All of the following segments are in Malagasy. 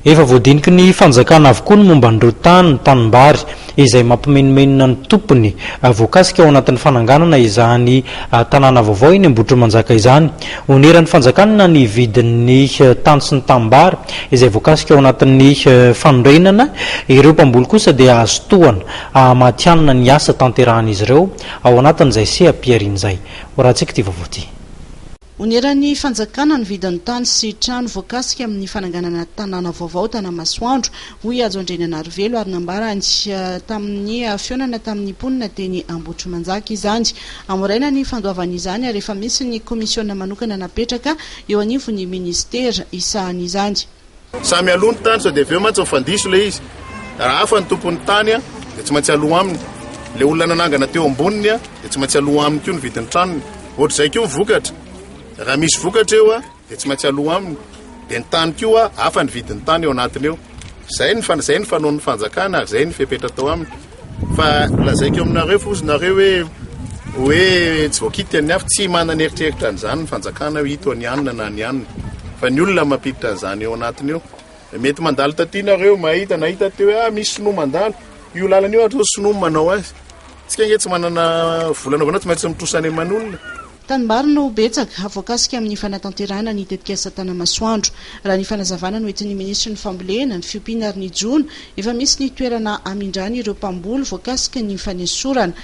Efa voadiniky ny fanjakana avokoa ny momba nireo tany tanimbary izay mampimenomenona ny tompony voakasika ao anatin'ny fananganana izany tanàna vaovao eny Ambohitrimanjaka izany. Oneran'ny fanjakana ny vidin'ny tany sy ny tanimbary izay voakasika ao anatin'ny fanorenana. Ireo mpamboly kosa dia azo tohana matianina ny asa tanterahan'izy ireo ao anatin'izay seha-piarin'izay. Horantsika ty vaovao. Oneran'ny fanjakana ny vidin'ny tany sy trano voakasika amin'ny fananganana tanàna vaovao Tanamasoandro hoy azo Andriananarivelo ary nambarany tamin'ny fionana tamin'ny ponina teny Ambohitrimanjaka izany. Amoraina ny fandoavan'izany ary efa misy ny komisiona manokana napetraka eo anivon'ny ministera isahan'izany. Samy aloha ny tany sao dia aveo mantsy mifandiso le izy. Raha hafa ny tompon'ny tany dia tsy maintsy aloha aminy. Le olona nanangana teo amboniny dia tsy maintsy aloha aminy koa ny vidin'ny tranony. Ohatra izay koa vokatra. Raha misy vokatra eo dia tsy maintsy aloha aminy. Dia ny tany koa hafa ny vidin'ny tany eo anatiny eo. Zay ny fanaon'ny fanjakana ary zay ny fepetra tao aminy. Fa lazaiko aminareo fozinareo hoe tsy voakity ny hafa tsy manana eritreritra an'izany ny fanjakana hito ny anina na ny anina. Fa ny olona mampiditra an'izany eo anatiny eo. Mety mandalo tatinareo nahita teo misy sinoa mandalo. Io lalana io atao sinoa manao azy. Tsika nge tsy manana volana avana tsy maintsy mitrosany aman'olona. Tanimbary no betsaka voakasika amin'ny fanatanterahana ny tetikasa Tanamasoandro. Raha ny fanazavana no entin'ny ministra ny fambolena ny fiompiana ary ny jono efa misy ny toerana amindrany ireo mpamboly voakasika ny fanesorana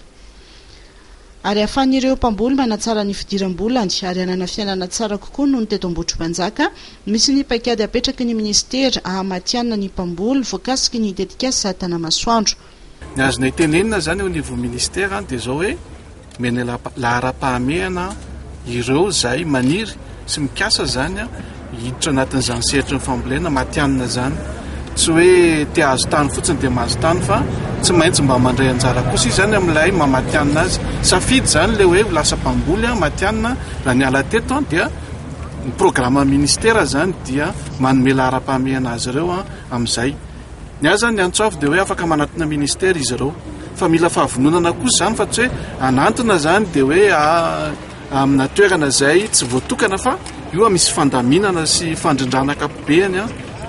ary ahafahan'ireo mpamboly manatsara ny fidiram-bolany ary hanana fiainana tsara kokoa noho ny teto Ambohitrimanjaka. Misy ny paikady apetraky ny ministera ahamatianina ny mpamboly voakasika ny tetikasa Tanamasoandro. Ny azona itenenina zany ao niveau ministera dia zao hoe mena lahara-pahamehana ireo zay maniry sy mikasa zany hiditra anatin'izany sehatry ny fambolena matianina zany. Tsy hoe te azo tany fotsiny dia mahazo tany fa tsy maintsy mba mandray anjara kosa izy zany amin'ilay mamatianina azy. Safidy zany le hoe lasa mpamboly matianina raha ny ala teto dia ny programa ministera zany dia manome lahara-pahamehana azy ireo amin'izay. Ny azy zany ny antsoafy dia hoe afaka manatona ministera izy ireo. Fa mila fahavononana kosa zany fa tsy hoe anantona zany dia hoe amina toerana zay tsy voatokana fa io misy fandaminana sy fandrindrana ankapobeny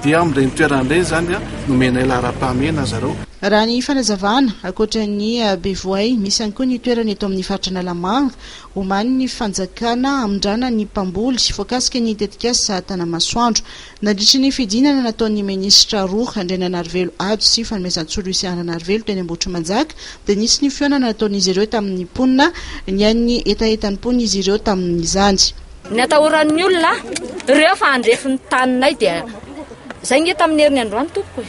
dia amin'ireny toerana ireny zany nomena lahara-pahamehana zareo. Raha ny fanazavana akoatra ny bevoay misy ihany koa ny toerana eto amin'ny faritra Nalamanga omany ny fanjakana amindrana ny mpamboly voakasika ny tetikasa Tanamasoandro. Nandritry ny fidinana nataon'ny ministra roa Andriananarivelo Ado sy fanomezan-tsolo Isiananarivelo teny Ambohitrimanjaka dia nisy ny fionana nataon'izy ireo tamin'ny ponina ny an'ny etaetan'ny ponina izy ireo tamin'izany. Ny atahoran'ny olona ireo fa andrefin'ny taninay dia zay nge tamin'ny herin'ny androany tompoko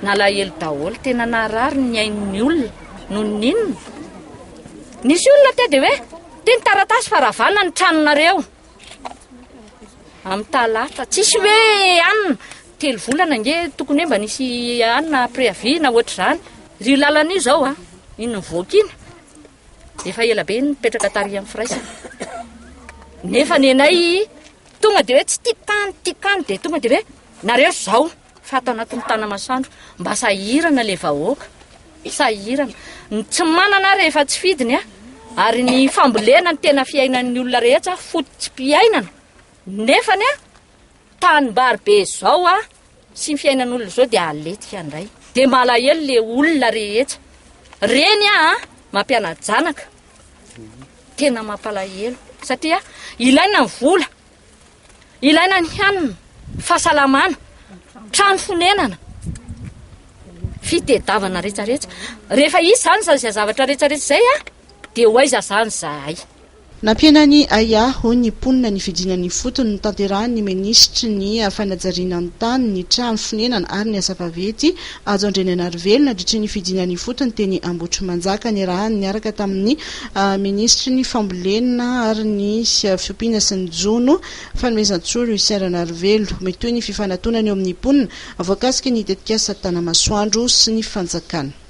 nalahelo daholo tena narary ny ain'ny olona no ninona. Nisy olona te dia hoe te ny taratasy faravana ny tranonareo amin'ny talata tsisy hoe anina 3 volana nge tokony hoe mba nisy anina préavis na ohatr'izany. Ry lalana io zao iny nivoaka iny efa ela be nipetraka tary amin'ny firaisana nefa nenay tonga dia hoe tsy tikany dia tonga dia hoe nareo zao fa atao anatin'ny Tanamasoandro mba sahirana le vahoaka sahirana tsy manana rehefa tsy fidiny ary ny fambolena ny tena fiainan'ny olona rehetra fototsym-piainana nefany tanimbary be zao sy ny fiainan'olona zao dia aletika andray dia malahelo le olona rehetra reny mampiana-janaka tena mampalahelo satria ilaina ny vola ilaina ny hanina fahasalamana trano fonenana fitedavana rehetrarehetra rehefa izy zany zay zavatra rehetrarehetra zay dia ho aiza zany zahay. Nampianany ayaho ny ponina ny fidinan'ny fotony ny tanterahan'ny ministra ny fanajariana ny tany ny trano fonenana ary ny asa vavety azo Andriananarivelo nandritry ny fidinan'ny fotony teny Ambohitrimanjaka ny rahany niaraka tamin'ny ministra ny fambolena ary ny fiompiana sy ny jono fanomezan-tsolo Isiananarivelo metoy ny fifanantonana eo amin'ny ponina voakasika ny tetikasa Tanamasoandro sy ny fanjakana.